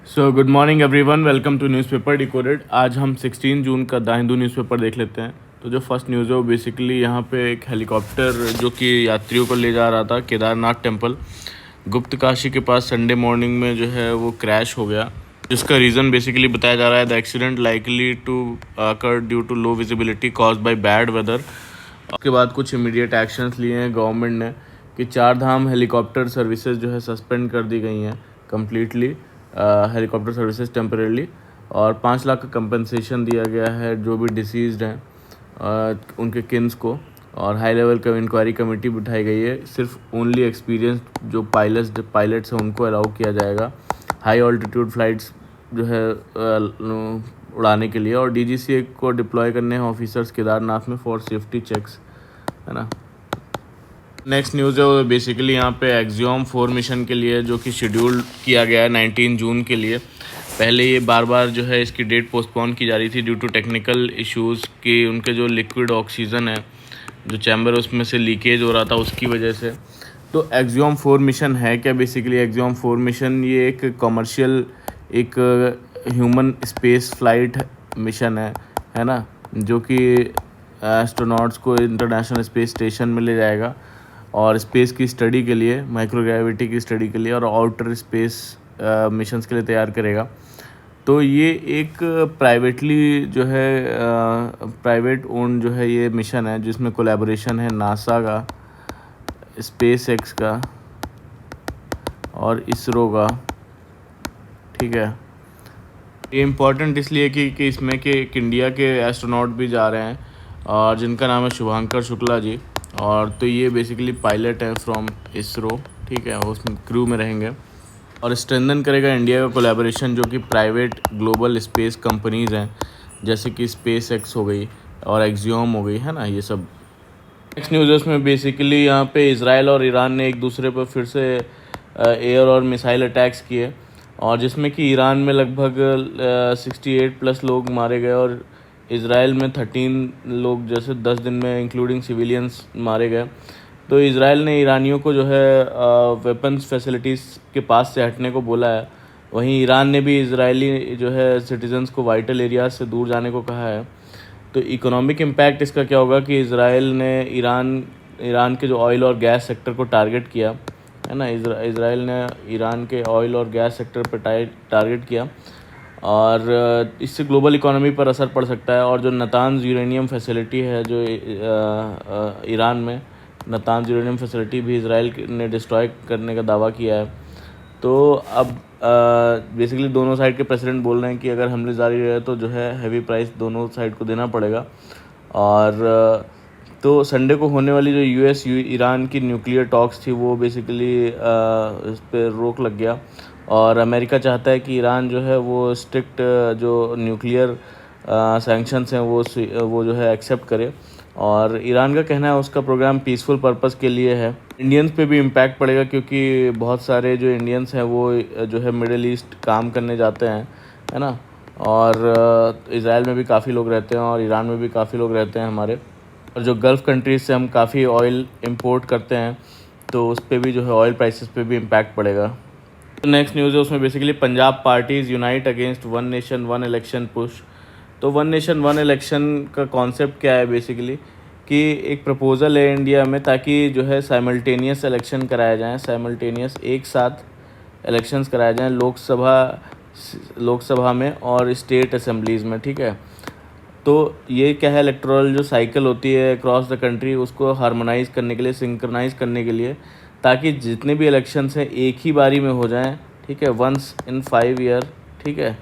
So good morning everyone, welcome to newspaper decoded. आज हम 16 जून का द हिंदू न्यूज़पेपर देख लेते हैं। तो जो फर्स्ट न्यूज़ है वो बेसिकली यहाँ पे एक हेलीकॉप्टर जो कि यात्रियों को ले जा रहा था केदारनाथ टेम्पल गुप्त काशी के पास संडे मॉर्निंग में जो है वो क्रैश हो गया, जिसका रीज़न बेसिकली बताया जा रहा है the accident likely to occur due to low visibility caused by bad weather. उसके बाद कुछ इमीडिएट एक्शंस लिए हैं गवर्नमेंट ने कि 4 धाम हेलीकॉप्टर सर्विसेज जो है सस्पेंड कर दी गई हैं कम्प्लीटली, हेलीकॉप्टर सर्विसेज टेम्परेली, और 5 लाख का कंपनसेशन दिया गया है जो भी डिसीज़्ड हैं उनके किन्स को। और हाई लेवल का इंक्वायरी कमेटी बिठाई गई है। सिर्फ ओनली एक्सपीरियंस्ड जो पायलट्स हैं उनको अलाउ किया जाएगा हाई ऑल्टीट्यूड फ्लाइट्स जो है उड़ाने के लिए, और डीजीसीए को डिप्लॉय करने हैं ऑफिसर्स केदारनाथ में फॉर सेफ्टी चेक्स, है ना। नेक्स्ट न्यूज़ है वो बेसिकली यहाँ पे एक्सियोम 4 मिशन के लिए जो कि शेड्यूल किया गया है 19 जून के लिए। पहले ये बार बार जो है इसकी डेट पोस्टपोन की जा रही थी ड्यू टू टेक्निकल इश्यूज़ कि उनके जो लिक्विड ऑक्सीजन है जो चैम्बर उसमें से लीकेज हो रहा था उसकी वजह से। तो एक्सियोम 4 मिशन है क्या? बेसिकली एक्सियोम 4 मिशन ये एक कमर्शियल एक ह्यूमन स्पेस फ्लाइट मिशन है ना, जो कि एस्ट्रोनॉट्स को इंटरनेशनल स्पेस स्टेशन में ले जाएगा और स्पेस की स्टडी के लिए, माइक्रोग्रेविटी की स्टडी के लिए और आउटर स्पेस मिशंस के लिए तैयार करेगा। तो ये एक प्राइवेटली जो है प्राइवेट ओन जो है ये मिशन है जिसमें कोलैबोरेशन है नासा का, स्पेस एक्स का और इसरो का। ठीक है, ये इम्पॉर्टेंट इसलिए कि इसमें कि एक इंडिया के एस्ट्रोनॉट भी जा रहे हैं और जिनका नाम है शुभांकर शुक्ला जी। और तो ये बेसिकली पायलट है फ्रॉम इसरो, ठीक है, वो उसमें क्रू में रहेंगे और स्ट्रेंथन करेगा इंडिया का कोलैबोरेशन जो कि प्राइवेट ग्लोबल स्पेस कंपनीज़ हैं जैसे कि स्पेस एक्स हो गई और एक्सियोम हो गई, है ना, ये सब। नेक्स्ट न्यूज़ उसमें बेसिकली यहाँ पे इजराइल और ईरान ने एक दूसरे पर फिर से एयर और मिसाइल अटैक्स किए और जिसमें कि ईरान में लगभग 68+ लोग मारे गए और इजराइल में 13 लोग जैसे 10 दिन में इंक्लूडिंग सिविलियंस मारे गए। तो इजराइल ने ईरानियों को जो है वेपन्स फैसिलिटीज़ के पास से हटने को बोला है। वहीं ईरान ने भी इजरायली जो है सिटीजन्स को वाइटल एरियाज से दूर जाने को कहा है। तो इकोनॉमिक इम्पैक्ट इसका क्या होगा कि इजराइल ने ईरान के जो ऑयल और गैस सेक्टर को टारगेट किया, है ना। इजराइल ने ईरान के ऑयल और गैस सेक्टर पर टारगेट किया और इससे ग्लोबल इकोनॉमी पर असर पड़ सकता है। और जो नतान्ज यूरेनियम फैसिलिटी है जो ईरान में, नतान्ज यूरेनियम फैसिलिटी भी इजराइल ने डिस्ट्रॉय करने का दावा किया है। तो अब बेसिकली दोनों साइड के प्रेसिडेंट बोल रहे हैं कि अगर हमले जारी रहे तो जो है हैवी प्राइस दोनों साइड को देना पड़ेगा। और तो संडे को होने वाली जो यूएस ईरान की न्यूक्लियर टॉक्स थी वो बेसिकली इस पर रोक लग गया और अमेरिका चाहता है कि ईरान जो है वो स्ट्रिक्ट जो न्यूक्लियर सैंक्शंस हैं वो जो है एक्सेप्ट करे। और ईरान का कहना है उसका प्रोग्राम पीसफुल पर्पस के लिए है। इंडियंस पे भी इम्पैक्ट पड़ेगा क्योंकि बहुत सारे जो इंडियंस हैं वो जो है मिडिल ईस्ट काम करने जाते हैं, है ना। और इज़राइल में भी काफ़ी लोग रहते हैं और ईरान में भी काफ़ी लोग रहते हैं हमारे, और जो गल्फ़ कंट्रीज़ से हम काफ़ी ऑयल इंपोर्ट करते हैं तो उस पर भी जो है ऑयल प्राइसेस पे भी इम्पैक्ट पड़ेगा। तो नेक्स्ट न्यूज़ है उसमें basically Punjab parties unite against one nation one election push. तो वन नेशन वन इलेक्शन का कॉन्सेप्ट क्या है बेसिकली कि एक प्रपोज़ल है इंडिया में ताकि जो है साइमल्टेनियस इलेक्शन कराए जाएं, साइमल्टेनियस एक साथ इलेक्शंस कराए जाएं लोकसभा में और स्टेट असेंबलीज़ में, ठीक है। तो ये क्या है, इलेक्टोरल जो साइकिल होती है अक्रॉस द कंट्री उसको हार्मोनाइज़ करने के लिए, सिंक्रनाइज़ करने के लिए, ताकि जितने भी इलेक्शंस हैं एक ही बारी में हो जाएं, ठीक है, वंस इन 5 ईयर, ठीक है।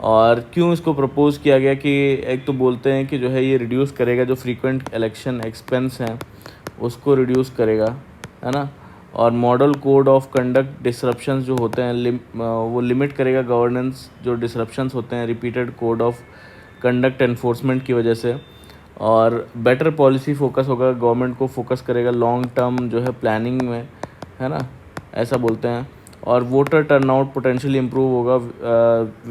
और क्यों इसको प्रपोज़ किया गया कि एक तो बोलते हैं कि जो है ये रिड्यूस करेगा जो फ्रीक्वेंट इलेक्शन एक्सपेंस हैं उसको रिड्यूस करेगा, है ना। और model code of conduct disruptions जो होते हैं वो लिमिट करेगा गवर्नेंस जो डिसरप्शंस होते हैं repeated code of conduct enforcement की वजह से। और बेटर पॉलिसी फोकस होगा, गवर्नमेंट को फोकस करेगा लॉन्ग टर्म जो है प्लानिंग में, है ना, ऐसा बोलते हैं। और वोटर टर्नआउट पोटेंशियली इम्प्रूव होगा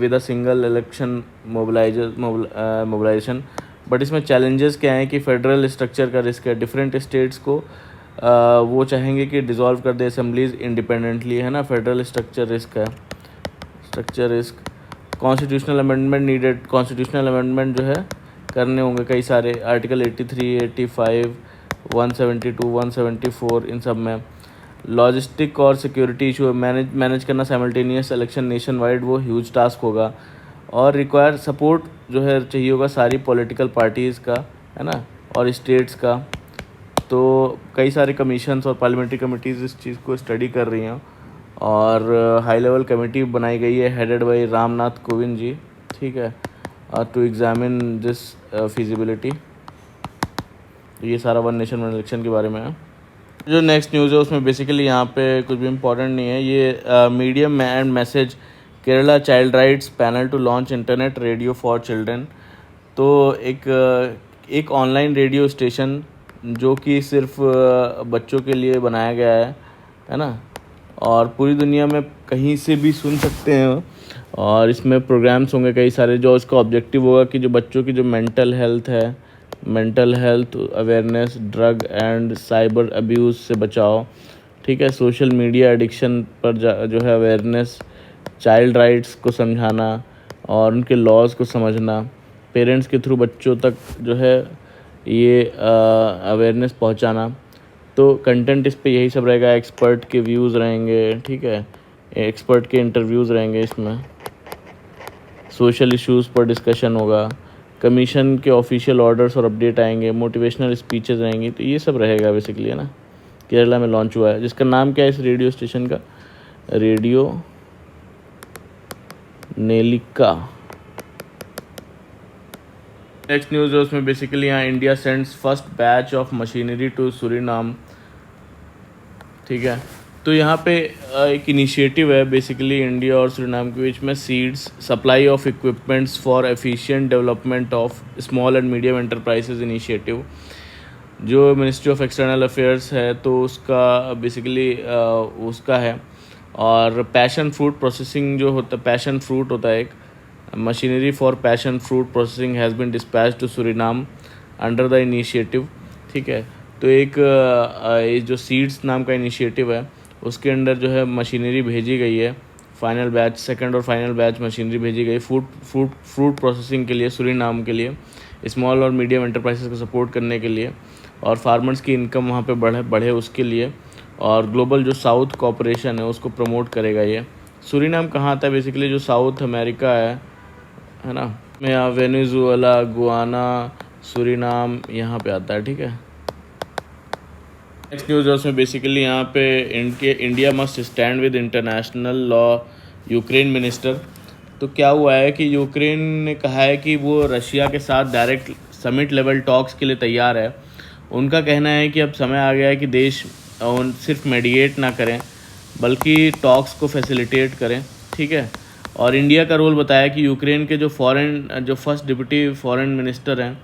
with a single election mobilization. But इसमें चैलेंजेस क्या हैं कि फेडरल स्ट्रक्चर का रिस्क है, डिफरेंट स्टेट्स को वो चाहेंगे कि डिज़ोल्व कर दे असेंबलीज इंडिपेंडेंटली, है ना, फेडरल स्ट्रक्चर रिस्क है। Structure risk, constitutional amendment needed, constitutional amendment जो है करने होंगे कई सारे, आर्टिकल 83, 85, 172, 174 इन सब में। लॉजिस्टिक और सिक्योरिटी इशू मैनेज करना साइमल्टेनियस इलेक्शन नेशन वाइड, वो ह्यूज टास्क होगा। और रिक्वायर सपोर्ट जो है चाहिए होगा सारी पॉलिटिकल पार्टीज़ का, है ना, और स्टेट्स का। तो कई सारे कमीशंस और पार्लियामेंट्री कमिटीज़ इस चीज़ को स्टडी कर रही हैं और हाई लेवल कमेटी बनाई गई है हेडेड बाई रामनाथ कोविंद जी, ठीक है, टू एग्जामिन दिस फिजिबिलिटी। ये सारा वन नेशन वन इलेक्शन के बारे में है। जो नेक्स्ट न्यूज़ है उसमें बेसिकली यहाँ पे कुछ भी इम्पोर्टेंट नहीं है। ये medium and message Kerala child rights panel to launch internet radio for children. तो एक ऑनलाइन रेडियो स्टेशन जो कि सिर्फ बच्चों के लिए बनाया गया है ना, और पूरी दुनिया में कहीं से भी सुन सकते हैं। और इसमें प्रोग्राम्स होंगे कई सारे, जो इसका ऑब्जेक्टिव होगा कि जो बच्चों की जो मेंटल हेल्थ है, mental health awareness, drug and cyber abuse से बचाओ, ठीक है, सोशल मीडिया एडिक्शन पर जो है अवेयरनेस, चाइल्ड राइट्स को समझाना और उनके लॉज को समझना, पेरेंट्स के थ्रू बच्चों तक जो है ये अवेयरनेस पहुंचाना। तो कंटेंट इस पे यही सब रहेगा, एक्सपर्ट के व्यूज़ रहेंगे, ठीक है, एक्सपर्ट के इंटरव्यूज़ रहेंगे, इसमें सोशल इश्यूज़ पर डिस्कशन होगा, कमीशन के ऑफिशियल ऑर्डर्स और अपडेट आएंगे, मोटिवेशनल स्पीचेस रहेंगी। तो ये सब रहेगा बेसिकली, है ना। केरला में लॉन्च हुआ है, जिसका नाम क्या है इस रेडियो स्टेशन का, रेडियो नेलिका। नेक्स्ट न्यूज़ है उसमें बेसिकली यहाँ India sends first batch of machinery to Suriname, ठीक है। तो यहाँ पे एक इनिशिएटिव है बेसिकली इंडिया और सूरीनाम के बीच में, seeds supply of equipments for efficient development of small and medium enterprises initiative, जो मिनिस्ट्री ऑफ एक्सटर्नल अफेयर्स है तो उसका बेसिकली उसका है। और पैशन फ्रूट प्रोसेसिंग जो होता है, पैशन फ्रूट होता है एक, machinery for passion fruit processing has been dispatch to Suriname under the initiative, ठीक है। तो एक ये जो सीड्स नाम का इनिशिएटिव है उसके अंडर जो है मशीनरी भेजी गई है, फाइनल बैच, सेकंड और फाइनल बैच मशीनरी भेजी गई फ्रूट प्रोसेसिंग के लिए, सूरीनाम के लिए, स्मॉल और मीडियम एंटरप्राइजेस को सपोर्ट करने के लिए, और फार्मर्स की इनकम वहाँ पे बढ़े उसके लिए, और ग्लोबल जो साउथ कॉपरेशन है उसको प्रमोट करेगा ये। सूरीनाम कहाँ आता है बेसिकली, जो साउथ अमेरिका है ना, में यहाँ वेनेजुएला, गुआना, सूरीनाम यहाँ पे आता है, ठीक है। नेक्स्ट न्यूज़ है उसमें बेसिकली यहाँ पे India must stand with international law, Ukraine minister. तो क्या हुआ है कि यूक्रेन ने कहा है कि वो रशिया के साथ डायरेक्ट समिट लेवल टॉक्स के लिए तैयार है। उनका कहना है कि अब समय आ गया है कि देश सिर्फ मेडिएट ना करें बल्कि टॉक्स को फैसिलिटेट करें, ठीक है। और इंडिया का रोल बताया कि यूक्रेन के जो फर्स्ट डिप्टी फॉरेन मिनिस्टर हैं,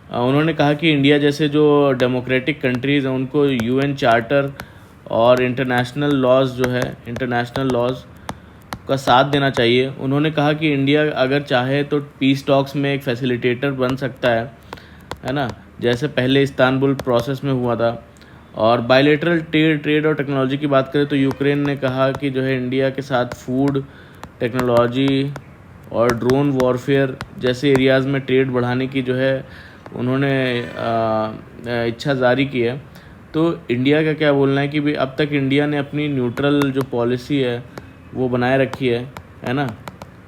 उन्होंने कहा कि इंडिया जैसे जो डेमोक्रेटिक कंट्रीज़ हैं उनको यूएन चार्टर और इंटरनेशनल लॉज का साथ देना चाहिए। उन्होंने कहा कि इंडिया अगर चाहे तो पीस टॉक्स में एक फैसिलिटेटर बन सकता है ना, जैसे पहले इस्तांबुल प्रोसेस में हुआ था। और बायलैटरल ट्रेड और टेक्नोलॉजी की बात करें तो यूक्रेन ने कहा कि जो है इंडिया के साथ फूड, टेक्नोलॉजी और ड्रोन वॉरफेयर जैसे एरियाज़ में ट्रेड बढ़ाने की जो है उन्होंने इच्छा जारी की है। तो इंडिया का क्या बोलना है कि भाई अब तक इंडिया ने अपनी न्यूट्रल जो पॉलिसी है वो बनाए रखी है ना।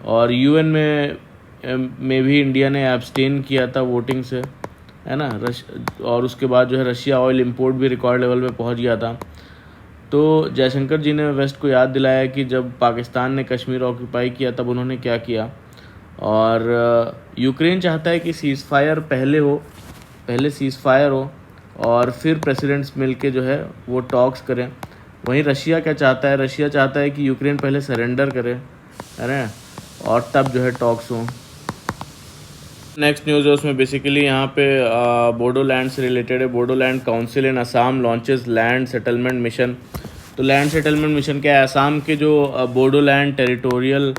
और यूएन में भी इंडिया ने एब्सटेन किया था वोटिंग से, है ना। और उसके बाद जो है रशिया ऑयल इंपोर्ट भी रिकॉर्ड लेवल पे पहुंच गया था। तो जयशंकर जी ने वेस्ट को याद दिलाया कि जब पाकिस्तान ने कश्मीर ऑक्यूपाई किया तब उन्होंने क्या किया। और यूक्रेन चाहता है कि पहले सीज़ फायर हो और फिर प्रेसिडेंट्स मिलके जो है वो टॉक्स करें। वहीं रशिया क्या चाहता है, रशिया चाहता है कि यूक्रेन पहले सरेंडर करे, है ना, और तब जो है टॉक्स हों। नेक्स्ट न्यूज़ है उसमें बेसिकली यहाँ पे बोडोलैंड से रिलेटेड है। Bodoland council in Assam launches land settlement mission. तो लैंड सेटलमेंट मिशन क्या है, असम के जो बोडोलैंड टेरिटोरियल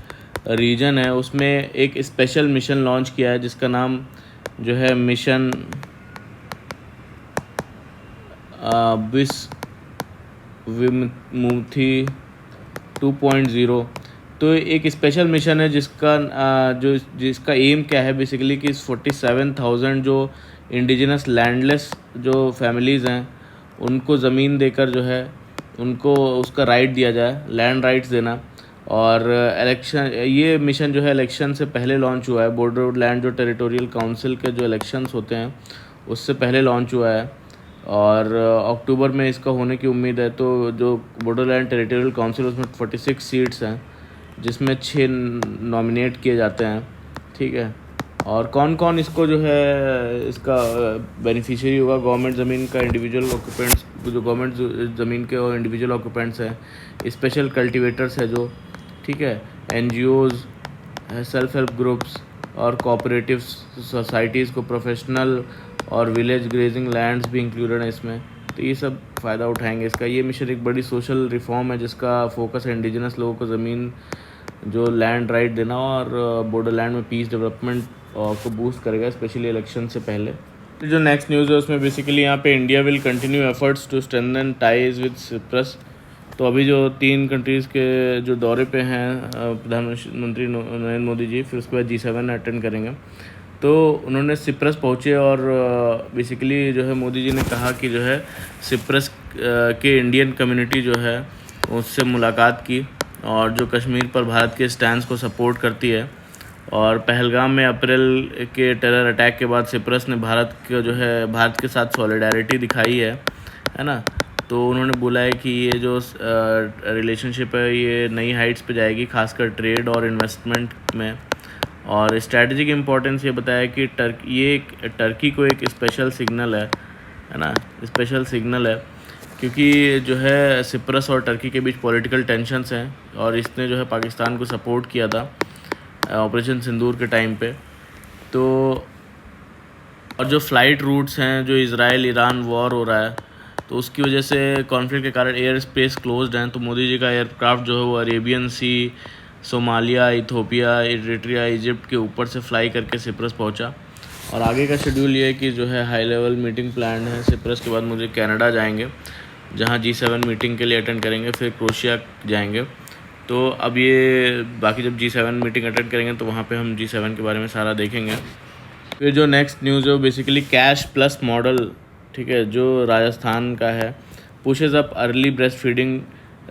रीजन है उसमें एक स्पेशल मिशन लॉन्च किया है जिसका नाम जो है मिशन विमुक्ति 2.0। तो एक स्पेशल मिशन है जिसका एम क्या है बेसिकली कि 47,000 जो इंडिजिनस लैंडलेस जो फैमिलीज़ हैं उनको ज़मीन देकर जो है उनको उसका राइट दिया जाए, लैंड राइट्स देना। और ये मिशन जो है इलेक्शन से पहले लॉन्च हुआ है। बोडोलैंड जो टेरिटोरियल काउंसिल के जो इलेक्शंस होते हैं उससे पहले लॉन्च हुआ है और अक्टूबर में इसका होने की उम्मीद है। तो जो बोडोलैंड टेरिटोरियल काउंसिल उसमें 46 सीट्स हैं जिसमें 6 नॉमिनेट किए जाते हैं, ठीक है। और कौन कौन इसको जो है इसका बेनिफिशियरी होगा, गवर्नमेंट ज़मीन का इंडिविजुअल ऑक्यूपेंट्स, जो गवर्नमेंट ज़मीन के और इंडिविजुअल ऑक्यूपेंट्स हैं, स्पेशल कल्टीवेटर्स है जो, ठीक है, एनजीओज़, सेल्फ हेल्प ग्रुप्स और कोऑपरेटिव सोसाइटीज़ को, प्रोफेशनल और विलेज ग्रेजिंग लैंड्स भी इंक्लूडेड हैं इसमें। तो ये सब फ़ायदा उठाएंगे इसका। ये मिशन एक बड़ी सोशल रिफॉर्म है जिसका फोकस है इंडिजिनस लोगों को ज़मीन जो लैंड राइट देना और बोडोलैंड में पीस डेवलपमेंट को बूस्ट करेगा, स्पेशली इलेक्शन से पहले। तो जो नेक्स्ट न्यूज़ है उसमें बेसिकली यहाँ पे India will continue efforts to strengthen ties with Cyprus. तो अभी जो 3 कंट्रीज़ के जो दौरे पे हैं प्रधानमंत्री नरेंद्र मोदी जी, फिर उसके बाद G7 अटेंड करेंगे। तो उन्होंने सिप्रस पहुँचे और बेसिकली जो है मोदी जी ने कहा कि जो है सिप्रस के इंडियन कम्युनिटी जो है उससे मुलाकात की और जो कश्मीर पर भारत के स्टैंड को सपोर्ट करती है। और पहलगाम में अप्रैल के टेरर अटैक के बाद सिप्रस ने भारत के साथ सॉलिडारिटी दिखाई है ना। तो उन्होंने बोला है कि ये जो रिलेशनशिप है ये नई हाइट्स पे जाएगी, खासकर ट्रेड और इन्वेस्टमेंट में। और स्ट्रैटेजिक इम्पोर्टेंस ये बताया कि टर्की को एक स्पेशल सिग्नल है ना, स्पेशल सिग्नल है क्योंकि जो है सिप्रस और टर्की के बीच पॉलिटिकल टेंशन्स हैं और इसने जो है पाकिस्तान को सपोर्ट किया था ऑपरेशन सिंदूर के टाइम पे। तो और जो फ़्लाइट रूट्स हैं, जो इज़राइल ईरान वॉर हो रहा है तो उसकी वजह से कॉन्फ्लिक्ट के कारण एयर स्पेस क्लोज्ड हैं। तो मोदी जी का एयरक्राफ्ट जो है वो अरेबियन सी, सोमालिया, इथोपिया, इरिट्रिया, इजिप्ट के ऊपर से फ्लाई करके सिप्रस पहुंचा। और आगे का शेड्यूल ये है कि जो है हाई लेवल मीटिंग प्लान है। सिप्रस के बाद मुझे कनाडा जाएंगे जहां G7 मीटिंग के लिए अटेंड करेंगे, फिर क्रोशिया जाएंगे। तो अब ये बाकी जब G7 मीटिंग अटेंड करेंगे तो वहाँ पे हम G7 के बारे में सारा देखेंगे। फिर जो नेक्स्ट न्यूज़ है वो बेसिकली कैश प्लस मॉडल, ठीक है, जो राजस्थान का है, pushes up early breast feeding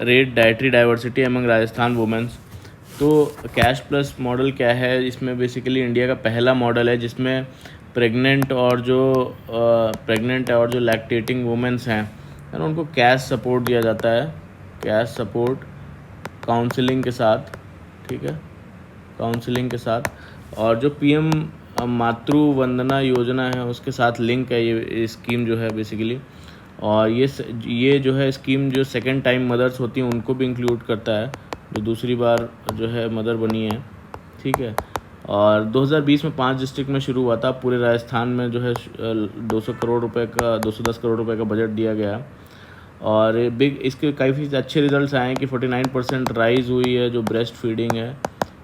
rate dietary diversity among Rajasthan women's. तो कैश प्लस मॉडल क्या है, इसमें बेसिकली इंडिया का पहला मॉडल है जिसमें प्रेग्नेंट और जो लैक्टेटिंग वुमेंस हैं ना उनको कैश सपोर्ट दिया जाता है, कैश सपोर्ट काउंसलिंग के साथ, ठीक है, काउंसलिंग के साथ। और जो PM मातृ वंदना योजना है उसके साथ लिंक है ये स्कीम जो है बेसिकली। और ये जो है स्कीम जो सेकंड टाइम मदर्स होती हैं उनको भी इंक्लूड करता है, जो दूसरी बार जो है मदर बनी है, ठीक है। और 2020 में 5 डिस्ट्रिक्ट में शुरू हुआ था। पूरे राजस्थान में जो है 210 करोड़ रुपए का बजट दिया गया। और इसके काफ़ी अच्छे रिजल्ट्स आए हैं कि 49% राइज़ हुई है जो ब्रेस्ट फीडिंग है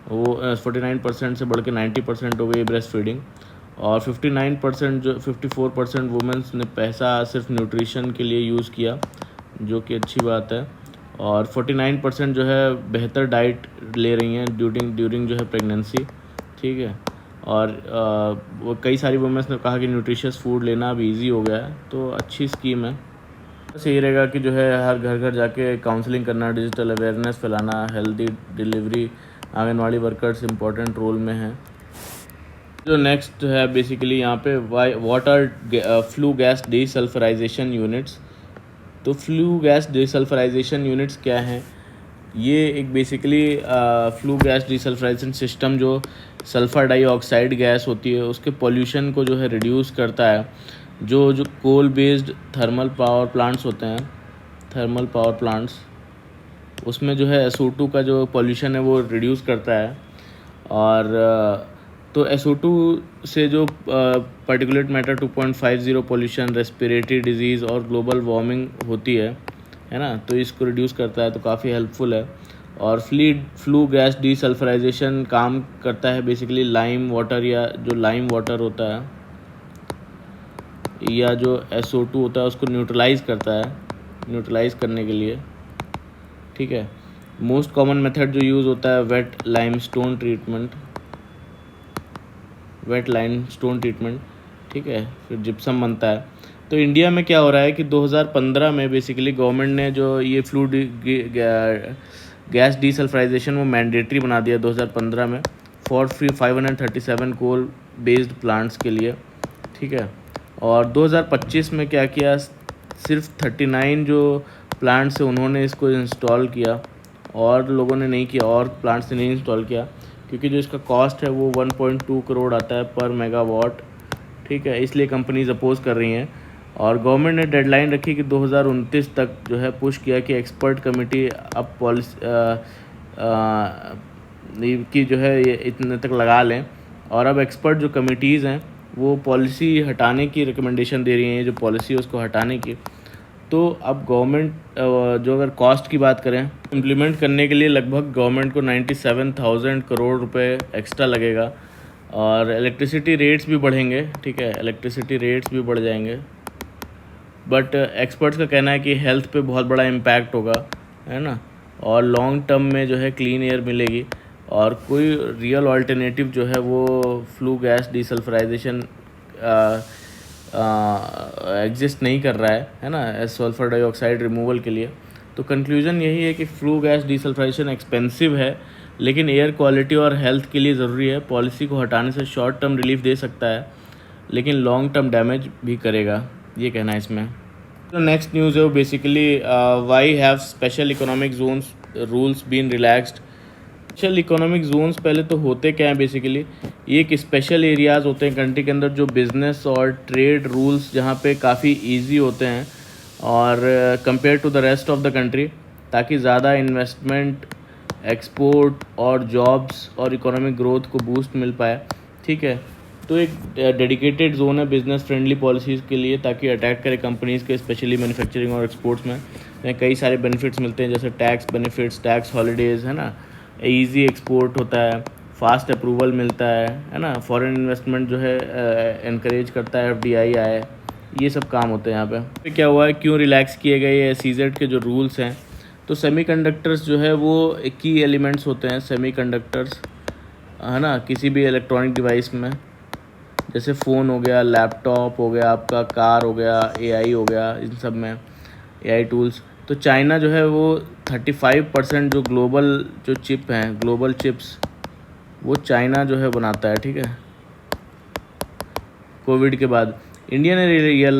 वो 49% से बढ़ के 90% हो गई ब्रेस्ट फीडिंग। और 54% वुमेंस ने पैसा सिर्फ न्यूट्रिशन के लिए यूज़ किया, जो कि अच्छी बात है। और 49% जो है बेहतर डाइट ले रही हैं ड्यूरिंग जो है प्रेगनेंसी, ठीक है। और वो कई सारी वुमेंस ने कहा कि न्यूट्रिशियस फूड लेना अब ईजी हो गया है, तो अच्छी स्कीम है। बस यही रहेगा कि जो है हर घर जाके काउंसलिंग करना, डिजिटल अवेयरनेस फैलाना, healthy delivery, anganwadi workers important role में हैं। जो नेक्स्ट है बेसिकली यहाँ पे water flue gas desulphurisation units. तो फ्लू गैस डीसल्फराइजेशन यूनिट्स क्या हैं? ये एक basically flue gas desulphurisation system जो सल्फ़र डाइऑक्साइड गैस होती है उसके पोल्यूशन को जो है रिड्यूस करता है। जो coal based thermal power plants होते हैं, थर्मल पावर प्लांट्स, उसमें जो है SO2 का जो पोल्यूशन है वो रिड्यूस करता है। और तो SO2 से जो particulate matter 2.50 pollution, respiratory disease और ग्लोबल वार्मिंग होती है ना, तो इसको रिड्यूस करता है, तो काफ़ी हेल्पफुल है। और फ्लू गैस डीसल्फराइजेशन काम करता है बेसिकली लाइम वाटर, या जो लाइम वाटर होता है या जो SO2 होता है उसको न्यूट्रलाइज़ करता है, न्यूट्रलाइज़ करने के लिए, ठीक है। मोस्ट कॉमन मेथड जो यूज़ होता है वेट लाइमस्टोन ट्रीटमेंट, ठीक है, फिर जिप्सम बनता है। तो इंडिया में क्या हो रहा है कि 2015 में बेसिकली गवर्नमेंट ने जो ये गैस डीसल्फ्राइजेशन वो मैंडेटरी बना दिया 2015 में for free 537 coal based plants के लिए, ठीक है। और 2025 में क्या किया, सिर्फ 39 जो प्लांट्स है उन्होंने इसको इंस्टॉल किया और लोगों ने नहीं किया, और प्लांट्स ने नहीं इंस्टॉल किया क्योंकि जो इसका कॉस्ट है वो 1.2 करोड़ आता है पर मेगावाट, ठीक है। इसलिए कंपनीज अपोज कर रही हैं और गवर्नमेंट ने डेडलाइन रखी कि 2029 तक जो है पुश किया कि एक्सपर्ट कमेटी अब पॉलिसी की जो है ये इतने तक लगा लें। और अब एक्सपर्ट जो कमिटीज़ हैं वो पॉलिसी हटाने की रिकमेंडेशन दे रही हैं, जो पॉलिसी है उसको हटाने की। तो अब गवर्नमेंट जो अगर कॉस्ट की बात करें इम्प्लीमेंट करने के लिए लगभग गवर्नमेंट को 97,000 करोड़ रुपए एक्स्ट्रा लगेगा और इलेक्ट्रिसिटी रेट्स भी बढ़ेंगे, ठीक है, इलेक्ट्रिसिटी रेट्स भी बढ़ जाएंगे। बट एक्सपर्ट्स का कहना है कि हेल्थ पे बहुत बड़ा इम्पैक्ट होगा, है ना, और लॉन्ग टर्म में जो है क्लीन एयर मिलेगी और कोई रियल ऑल्टरनेटिव जो है वो फ्लू गैस डीसल्फ्राइजेशन एग्जिस्ट नहीं कर रहा है ना, सल्फर डाइऑक्साइड रिमूवल के लिए। तो कंक्लूजन यही है कि फ्लू गैस डीसल्फ्राइजेशन एक्सपेंसिव है लेकिन एयर क्वालिटी और हेल्थ के लिए ज़रूरी है। पॉलिसी को हटाने से शॉर्ट टर्म रिलीफ दे सकता है लेकिन लॉन्ग टर्म डैमेज भी करेगा, ये कहना है इसमें। तो नेक्स्ट न्यूज़ है वो basically why have special economic zones rules been relaxed. Special economic zones पहले तो होते क्या हैं, बेसिकली ये एक स्पेशल एरियाज़ होते हैं कंट्री के अंदर जो बिज़नेस और ट्रेड रूल्स जहाँ पे काफ़ी इजी होते हैं और compare to the rest of the country, ताकि ज़्यादा इन्वेस्टमेंट, एक्सपोर्ट और जॉब्स और इकोनॉमिक ग्रोथ को बूस्ट मिल पाए, ठीक है। तो एक डेडिकेटेड जोन है बिज़नेस फ्रेंडली पॉलिसीज़ के लिए ताकि अटैक करे कंपनीज़ के, स्पेशली मैन्युफैक्चरिंग और एक्सपोर्ट्स में कई सारे बेनिफिट्स मिलते हैं जैसे टैक्स बेनिफिट्स, टैक्स हॉलीडेज़, है ना, इजी एक्सपोर्ट होता है, फास्ट अप्रूवल मिलता है ना, फॉरेन इन्वेस्टमेंट जो है इनकरेज करता है, एफडीआई आए, ये सब काम होते हैं यहाँ पे। तो क्या हुआ है, क्यों रिलैक्स किए गए ये सीजेड के जो रूल्स हैं। तो सेमीकंडक्टर्स जो है वो की एलिमेंट्स होते हैं, सेमीकंडक्टर्स, है ना, किसी भी इलेक्ट्रॉनिक डिवाइस में, जैसे फ़ोन हो गया, लैपटॉप हो गया, आपका कार हो गया, एआई हो गया, इन सब में एआई टूल्स। तो चाइना जो है वो 35% जो ग्लोबल जो चिप हैं, ग्लोबल चिप्स, वो चाइना जो है बनाता है, ठीक है। कोविड के बाद इंडिया ने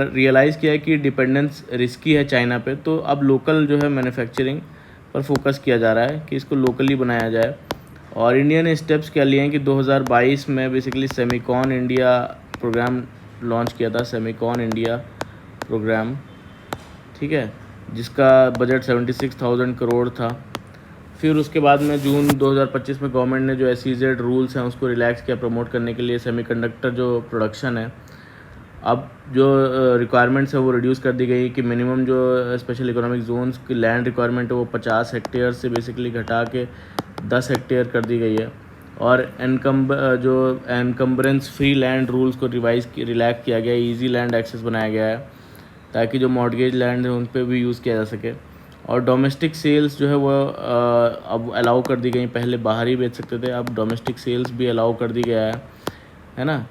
रियलाइज़ किया है कि डिपेंडेंस रिस्की है चाइना पे, तो अब लोकल जो है मैन्युफैक्चरिंग पर फोकस किया जा रहा है कि इसको लोकली बनाया जाए। और इंडिया ने स्टेप्स क्या लिए हैं कि 2022 में basically Semicon India program launch किया था, सेमिकॉन इंडिया प्रोग्राम, ठीक है, जिसका बजट 76,000 करोड़ था। फिर उसके बाद में जून 2025 में गवर्नमेंट ने जो SEZ रूल्स हैं उसको रिलैक्स किया प्रमोट करने के लिए। सेमीकंडक्टर जो प्रोडक्शन है, अब जो रिक्वायरमेंट्स है वो रिड्यूस कर दी गई कि मिनिमम जो स्पेशल इकोनॉमिक जोन्स की लैंड रिक्वायरमेंट है वो 50 हेक्टेयर से बेसिकली घटा के 10 हेक्टेयर कर दी गई है। और एनकम्बरेंस फ्री लैंड रूल्स को रिलैक्स किया गया, ईजी लैंड एक्सेस बनाया गया है ताकि जो मॉर्गेज लैंड है उन पर भी यूज़ किया जा सके। और डोमेस्टिक सेल्स जो है वो अब अलाउ कर दी गई, पहले बाहर ही बेच सकते थे, अब डोमेस्टिक सेल्स भी अलाउ कर दी गया है ना,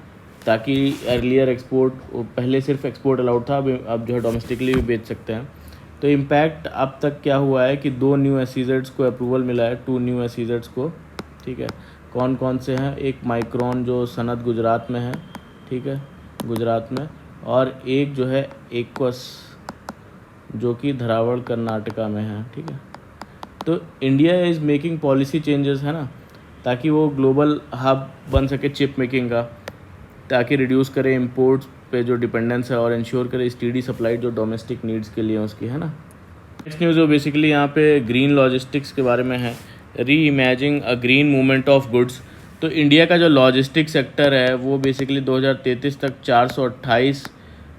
ताकि अर्लियर एक्सपोर्ट, पहले सिर्फ एक्सपोर्ट अलाउड था, अब जो है डोमेस्टिकली भी बेच सकते हैं। तो इम्पैक्ट अब तक क्या हुआ है कि 2 न्यू SEZs को अप्रूवल मिला है, 2 न्यू SEZs को, ठीक है। कौन कौन से हैं, एक माइक्रोन जो सनत गुजरात में है, ठीक है, गुजरात में, और एक जो है एक्वस जो कि धरावड़ कर्नाटका में है, ठीक है। तो India is making policy changes, है ना, ताकि वो ग्लोबल हब बन सके चिप मेकिंग का, ताकि रिड्यूस करे इंपोर्ट्स पे जो डिपेंडेंस है और इंश्योर करे स्टीडी सप्लाई जो डोमेस्टिक नीड्स के लिए उसकी, है ना। नेक्स्ट न्यूज़ जो बेसिकली यहाँ पे ग्रीन लॉजिस्टिक्स के बारे में है, री imaging a green movement of goods. तो इंडिया का जो लॉजिस्टिक सेक्टर है वो बेसिकली 2033 तक 428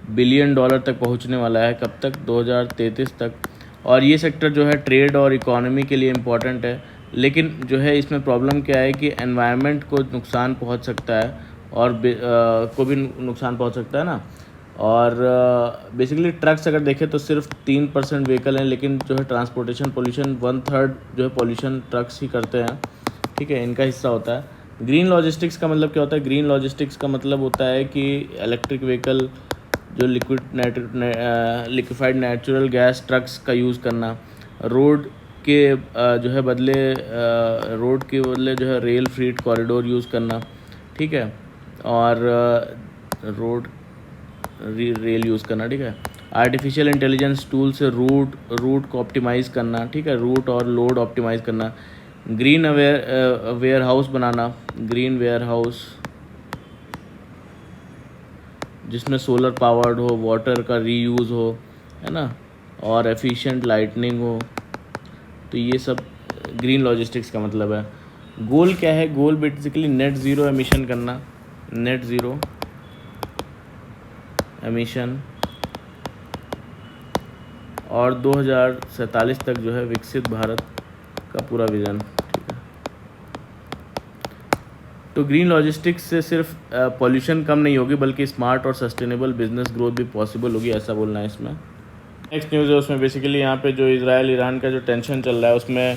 बिलियन डॉलर तक पहुँचने वाला है। कब तक? 2033 तक। और ये सेक्टर जो है ट्रेड और इकोनॉमी के लिए इम्पॉर्टेंट है, लेकिन जो है इसमें प्रॉब्लम क्या है कि एनवायरनमेंट को नुकसान पहुंच सकता है और को भी नुकसान पहुंच सकता है ना। और बेसिकली ट्रक्स अगर देखें तो सिर्फ 3% व्हीकल हैं, लेकिन जो है ट्रांसपोर्टेशन पोल्यूशन 1/3 जो है पोल्यूशन ट्रक्स ही करते हैं, ठीक है, इनका हिस्सा होता है। ग्रीन लॉजिस्टिक्स का मतलब क्या होता है? ग्रीन लॉजिस्टिक्स का मतलब होता है कि इलेक्ट्रिक व्हीकल, जो लिक्विफाइड नेचुरल गैस ट्रक्स का यूज़ करना, रोड के जो है बदले जो है रेल फ्रीट कॉरिडोर यूज़ करना, ठीक है, और रोड रेल यूज़ करना, ठीक है। आर्टिफिशियल इंटेलिजेंस टूल से रूट को ऑप्टिमाइज़ करना, ठीक है, रूट और लोड ऑप्टिमाइज़ करना। ग्रीन वेयर हाउस बनाना, ग्रीन वेयर हाउस जिसमें सोलर पावर्ड हो, वाटर का रीयूज़ हो, है ना, और एफिशिएंट लाइटनिंग हो। तो ये सब ग्रीन लॉजिस्टिक्स का मतलब है। गोल क्या है? गोल बेसिकली नेट ज़ीरो एमिशन करना, नेट ज़ीरो एमिशन, और 2047 तक जो है विकसित भारत का पूरा विज़न, ठीक है। तो ग्रीन लॉजिस्टिक्स से सिर्फ पॉल्यूशन कम नहीं होगी, बल्कि स्मार्ट और सस्टेनेबल बिजनेस ग्रोथ भी पॉसिबल होगी, ऐसा बोलना है इसमें। नेक्स्ट न्यूज़ है उसमें बेसिकली यहाँ पे जो इजराइल ईरान का जो टेंशन चल रहा है, उसमें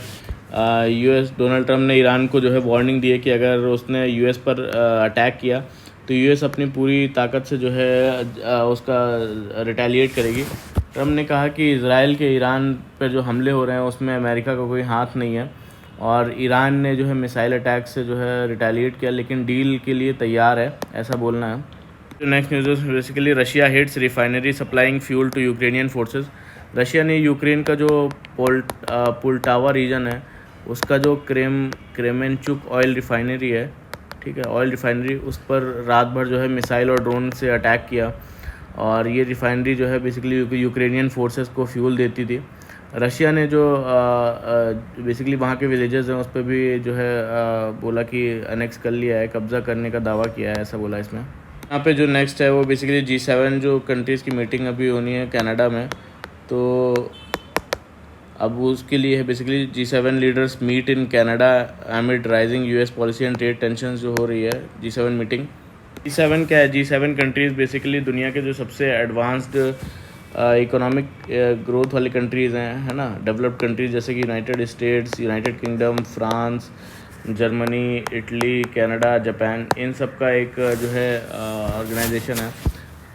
यूएस डोनाल्ड ट्रम्प ने ईरान को जो है वार्निंग दी है कि अगर उसने यूएस पर अटैक किया तो यूएस अपनी पूरी ताकत से जो है उसका रिटेलिएट करेगी। ट्रम्प ने कहा कि इजराइल के ईरान पर जो हमले हो रहे हैं उसमें अमेरिका का कोई हाथ नहीं है, और ईरान ने जो है मिसाइल अटैक से जो है रिटेलिएट किया, लेकिन डील के लिए तैयार है, ऐसा बोलना है। जो next news basically Russia hits refinery supplying fuel to Ukrainian forces. Russia ने यूक्रेन का जो पुलटावा रीजन है उसका जो क्रेमेंचुक ऑयल रिफाइनरी है, ठीक है, ऑयल रिफाइनरी, उस पर रात भर जो है मिसाइल और ड्रोन से अटैक किया, और ये रिफाइनरी जो है बेसिकली यूक्रेनियन फोर्सेस को फ्यूल देती थी। रशिया ने जो बेसिकली वहाँ के विलेजेस हैं उस पर भी जो है बोला कि अनेक्स कर लिया है, कब्ज़ा करने का दावा किया है, ऐसा बोला इसमें। यहाँ पे जो नेक्स्ट है वो बेसिकली G7 जो कंट्रीज़ की मीटिंग अभी होनी है कनाडा में, तो अब उसके लिए है basically G7 leaders meet in Canada amid rising US policy and trade tension जो हो रही है G7 मीटिंग। G7 क्या है? G7 कंट्रीज़ बेसिकली दुनिया के जो सबसे एडवांस्ड इकोनॉमिक ग्रोथ वाली कंट्रीज़ हैं, है ना, डेवलप्ड कंट्रीज़, जैसे कि United States, United Kingdom, France, Germany, Italy, Canada, Japan, इन सब का एक जो है ऑर्गेनाइजेशन है।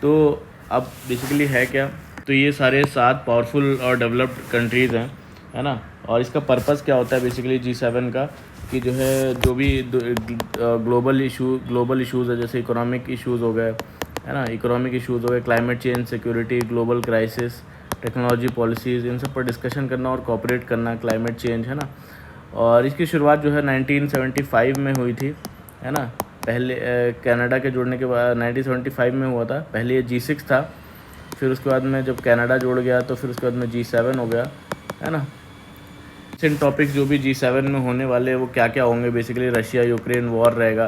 तो अब बेसिकली है क्या? तो ये सारे 7 पावरफुल और डेवलप्ड कंट्रीज़ हैं, है ना, और इसका पर्पस क्या होता है बेसिकली G7 का, कि जो है जो भी ग्लोबल इशूज़ है, जैसे इकोनॉमिक इशूज़ हो गए, है ना, इकोनॉमिक इशूज़ हो गए, climate change, security, global crisis, technology policies, इन सब पर डिस्कशन करना और कोऑपरेट करना, क्लाइमेट चेंज, है ना। और इसकी शुरुआत जो है 1975 में हुई थी, है ना, पहले कनाडा के जुड़ने के बाद 1975 में हुआ था। पहले ये G6 था, फिर उसके बाद में जब कनाडा जुड़ गया तो फिर उसके बाद में G7 हो गया, है ना। इन टॉपिक्स जो भी G7 में होने वाले हैं वो क्या क्या होंगे? बेसिकली रशिया यूक्रेन वॉर रहेगा,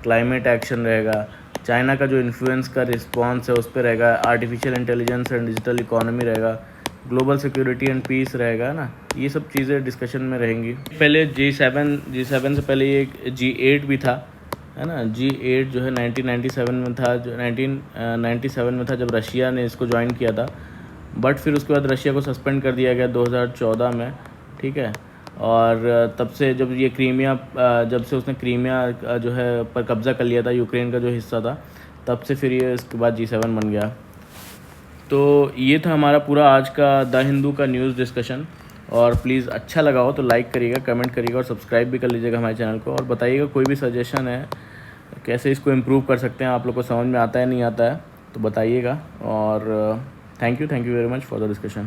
क्लाइमेट एक्शन रहेगा, चाइना का जो इन्फ्लुएंस का रिस्पॉन्स है उस पर रहेगा, artificial intelligence and digital economy रहेगा, ग्लोबल सिक्योरिटी एंड पीस रहेगा ना, ये सब चीज़ें डिस्कशन में रहेंगी। पहले G7 से पहले ये G8 भी था, है ना। G8 जो है 1997 में था, जो 1997 में था जब रशिया ने इसको ज्वाइन किया था, बट फिर उसके बाद रशिया को सस्पेंड कर दिया गया 2014 में, ठीक है। और तब से जब से उसने क्रीमिया जो है पर कब्ज़ा कर लिया था, यूक्रेन का जो हिस्सा था, तब से फिर ये इसके बाद G7 बन गया। तो ये था हमारा पूरा आज का द हिंदू का न्यूज़ डिस्कशन, और प्लीज़ अच्छा लगा हो तो लाइक करिएगा, कमेंट करिएगा और सब्सक्राइब भी कर लीजिएगा हमारे चैनल को, और बताइएगा कोई भी सजेशन है कैसे इसको इम्प्रूव कर सकते हैं, आप लोग को समझ में आता है नहीं आता है तो बताइएगा। और thank you very much for the discussion.